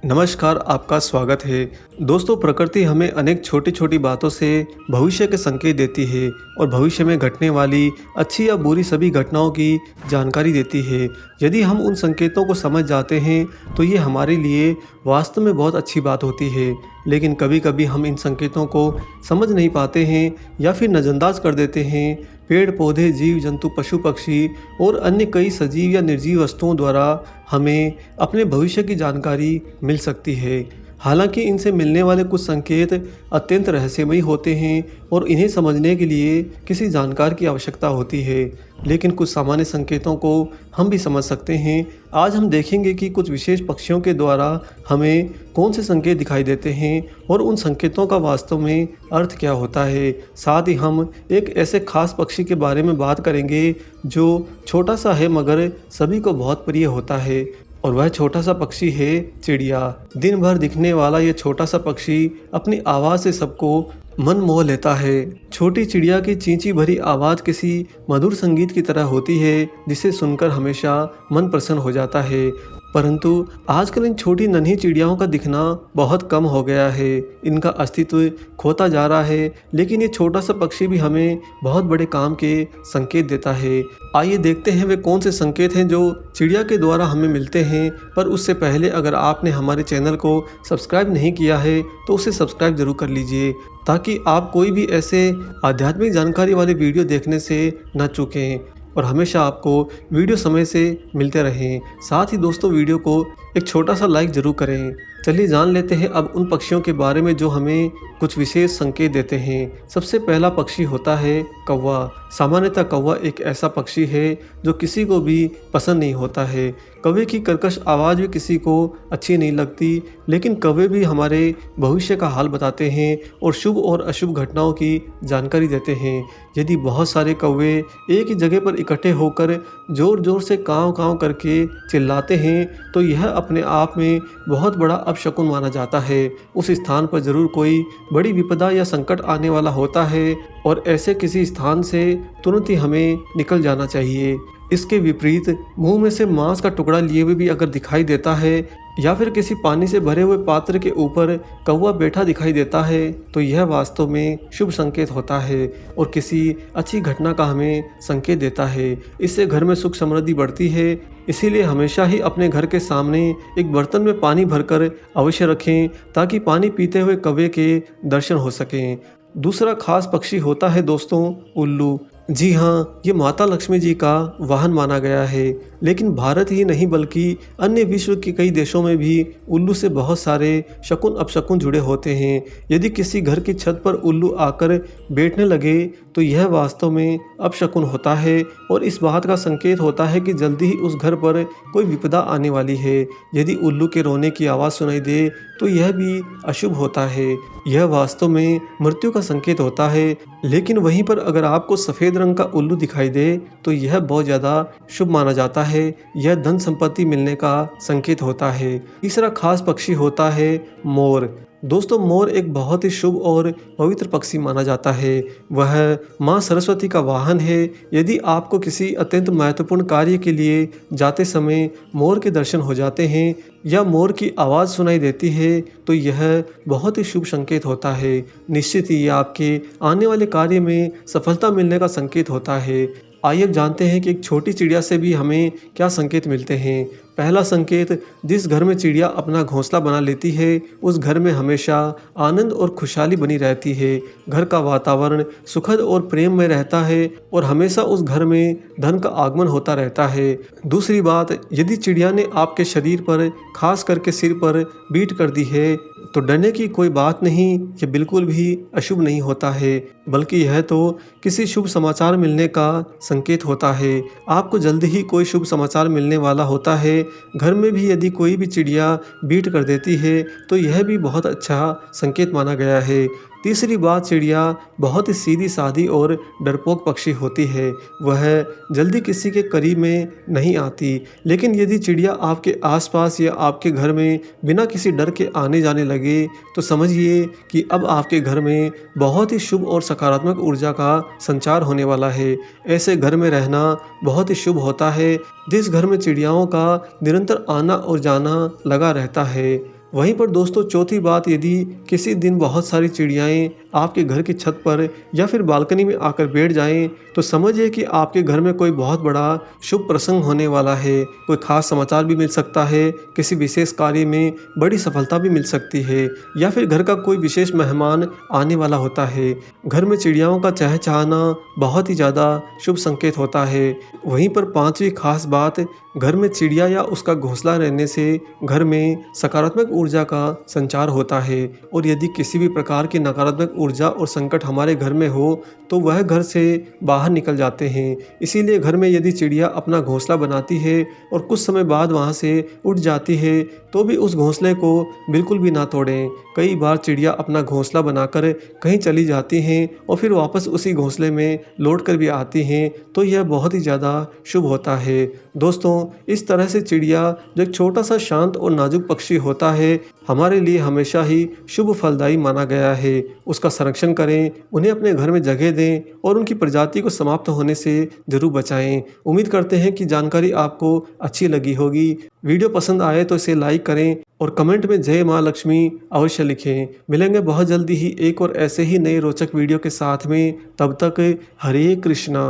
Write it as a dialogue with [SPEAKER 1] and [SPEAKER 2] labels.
[SPEAKER 1] नमस्कार, आपका स्वागत है। दोस्तों, प्रकृति हमें अनेक छोटी छोटी बातों से भविष्य के संकेत देती है और भविष्य में घटने वाली अच्छी या बुरी सभी घटनाओं की जानकारी देती है। यदि हम उन संकेतों को समझ जाते हैं तो ये हमारे लिए वास्तव में बहुत अच्छी बात होती है। लेकिन कभी कभी हम इन संकेतों को समझ नहीं पाते हैं या फिर नज़रअंदाज कर देते हैं। पेड़ पौधे, जीव जंतु, पशु पक्षी और अन्य कई सजीव या निर्जीव वस्तुओं द्वारा हमें अपने भविष्य की जानकारी मिल सकती है। हालांकि इनसे मिलने वाले कुछ संकेत अत्यंत रहस्यमयी होते हैं और इन्हें समझने के लिए किसी जानकार की आवश्यकता होती है। लेकिन कुछ सामान्य संकेतों को हम भी समझ सकते हैं। आज हम देखेंगे कि कुछ विशेष पक्षियों के द्वारा हमें कौन से संकेत दिखाई देते हैं और उन संकेतों का वास्तव में अर्थ क्या होता है। साथ ही हम एक ऐसे खास पक्षी के बारे में बात करेंगे जो छोटा सा है मगर सभी को बहुत प्रिय होता है, और वह छोटा सा पक्षी है चिड़िया। दिन भर दिखने वाला यह छोटा सा पक्षी अपनी आवाज़ से सबको मन मोह लेता है। छोटी चिड़िया की चींची भरी आवाज़ किसी मधुर संगीत की तरह होती है जिसे सुनकर हमेशा मन प्रसन्न हो जाता है। परंतु आजकल इन छोटी नन्ही चिड़ियाओं का दिखना बहुत कम हो गया है। इनका अस्तित्व खोता जा रहा है, लेकिन ये छोटा सा पक्षी भी हमें बहुत बड़े काम के संकेत देता है। आइए देखते हैं वे कौन से संकेत हैं जो चिड़िया के द्वारा हमें मिलते हैं। पर उससे पहले अगर आपने हमारे चैनल को सब्सक्राइब नहीं किया है तो उसे सब्सक्राइब जरूर कर लीजिए, ताकि आप कोई भी ऐसे आध्यात्मिक जानकारी वाले वीडियो देखने से न चूकें और हमेशा आपको वीडियो समय से मिलते रहें। साथ ही दोस्तों, वीडियो को एक छोटा सा लाइक ज़रूर करें। चलिए जान लेते हैं अब उन पक्षियों के बारे में जो हमें कुछ विशेष संकेत देते हैं। सबसे पहला पक्षी होता है कौवा। सामान्यतः कौवा एक ऐसा पक्षी है जो किसी को भी पसंद नहीं होता है। कौवे की कर्कश आवाज़ भी किसी को अच्छी नहीं लगती, लेकिन कौवे भी हमारे भविष्य का हाल बताते हैं और शुभ और अशुभ घटनाओं की जानकारी देते हैं। यदि बहुत सारे कौवे एक ही जगह पर इकट्ठे होकर ज़ोर ज़ोर से काँव काँव करके चिल्लाते हैं तो यह अपने आप में बहुत बड़ा अपशकुन माना जाता है। उस स्थान पर ज़रूर कोई बड़ी विपदा या संकट आने वाला होता है और ऐसे किसी स्थान से तुरंत ही हमें निकल जाना चाहिए। इसके विपरीत मुंह में से मांस का टुकड़ा लिए हुए भी अगर दिखाई देता है या फिर किसी पानी से भरे हुए पात्र के ऊपर कौवा बैठा दिखाई देता है तो यह वास्तव में शुभ संकेत होता है और किसी अच्छी घटना का हमें संकेत देता है। इससे घर में सुख समृद्धि बढ़ती है। इसीलिए हमेशा ही अपने घर के सामने एक बर्तन में पानी भरकर अवश्य रखें, ताकि पानी पीते हुए कौवे के दर्शन हो सकें। दूसरा खास पक्षी होता है दोस्तों उल्लू। जी हाँ, ये माता लक्ष्मी जी का वाहन माना गया है। लेकिन भारत ही नहीं बल्कि अन्य विश्व के कई देशों में भी उल्लू से बहुत सारे शकुन अपशकुन जुड़े होते हैं। यदि किसी घर की छत पर उल्लू आकर बैठने लगे तो यह वास्तव में अपशकुन होता है और इस बात का संकेत होता है कि जल्दी ही उस घर पर कोई विपदा आने वाली है। यदि उल्लू के रोने की आवाज़ सुनाई दे तो यह भी अशुभ होता है। यह वास्तव में मृत्यु का संकेत होता है। लेकिन वहीं पर अगर आपको सफ़ेद रंग का उल्लू दिखाई दे तो यह बहुत ज़्यादा शुभ माना जाता है। यह धन संपत्ति मिलने का संकेत होता है। तीसरा खास पक्षी होता है मोर। दोस्तों, मोर एक बहुत ही शुभ और पवित्र पक्षी माना जाता है। वह माँ सरस्वती का वाहन है। यदि आपको किसी अत्यंत महत्वपूर्ण कार्य के लिए जाते समय मोर के दर्शन हो जाते हैं या मोर की आवाज़ सुनाई देती है तो यह बहुत ही शुभ संकेत होता है। निश्चित ही यह आपके आने वाले कार्य में सफलता मिलने का संकेत होता है। आइए अब जानते हैं कि एक छोटी चिड़िया से भी हमें क्या संकेत मिलते हैं। पहला संकेत, जिस घर में चिड़िया अपना घोंसला बना लेती है उस घर में हमेशा आनंद और खुशहाली बनी रहती है। घर का वातावरण सुखद और प्रेम में रहता है और हमेशा उस घर में धन का आगमन होता रहता है। दूसरी बात, यदि चिड़िया ने आपके शरीर पर, खास करके सिर पर बीट कर दी है तो डरने की कोई बात नहीं। ये बिल्कुल भी अशुभ नहीं होता है, बल्कि यह तो किसी शुभ समाचार मिलने का संकेत होता है। आपको जल्दी ही कोई शुभ समाचार मिलने वाला होता है। घर में भी यदि कोई भी चिड़िया बीट कर देती है तो यह भी बहुत अच्छा संकेत माना गया है। तीसरी बात, चिड़िया बहुत ही सीधी सादी और डरपोक पक्षी होती है। वह जल्दी किसी के करीब में नहीं आती। लेकिन यदि चिड़िया आपके आसपास या आपके घर में बिना किसी डर के आने जाने लगे तो समझिए कि अब आपके घर में बहुत ही शुभ और सकारात्मक ऊर्जा का संचार होने वाला है। ऐसे घर में रहना बहुत ही शुभ होता है, जिस घर में चिड़ियाओं का निरंतर आना और जाना लगा रहता है। वहीं पर दोस्तों चौथी बात, यदि किसी दिन बहुत सारी चिड़ियाएँ आपके घर की छत पर या फिर बालकनी में आकर बैठ जाएँ, तो समझिए कि आपके घर में कोई बहुत बड़ा शुभ प्रसंग होने वाला है। कोई ख़ास समाचार भी मिल सकता है, किसी विशेष कार्य में बड़ी सफलता भी मिल सकती है या फिर घर का कोई विशेष मेहमान आने वाला होता है। घर में चिड़ियाओं का चहचहाना बहुत ही ज़्यादा शुभ संकेत होता है। वहीं पर पाँचवीं ख़ास बात, घर में चिड़िया या उसका घोंसला रहने से घर में सकारात्मक ऊर्जा का संचार होता है और यदि किसी भी प्रकार की नकारात्मक ऊर्जा और संकट हमारे घर में हो तो वह घर से बाहर निकल जाते हैं। इसीलिए घर में यदि चिड़िया अपना घोंसला बनाती है और कुछ समय बाद वहाँ से उड़ जाती है तो भी उस घोंसले को बिल्कुल भी ना तोड़ें। कई बार चिड़िया अपना घोंसला बनाकर कहीं चली जाती हैं और फिर वापस उसी घोंसले में लौट कर भी आती हैं, तो यह बहुत ही ज़्यादा शुभ होता है। दोस्तों इस तरह से चिड़िया जो एक छोटा सा शांत और नाजुक पक्षी होता है, हमारे लिए हमेशा ही शुभ फलदायी माना गया है। उसका संरक्षण करें, उन्हें अपने घर में जगह दें और उनकी प्रजाति को समाप्त होने से ज़रूर बचाएं। उम्मीद करते हैं कि जानकारी आपको अच्छी लगी होगी। वीडियो पसंद आए तो इसे लाइक करें और कमेंट में जय माँ लक्ष्मी अवश्य लिखें। मिलेंगे बहुत जल्दी ही एक और ऐसे ही नए रोचक वीडियो के साथ में। तब तक हरे कृष्णा।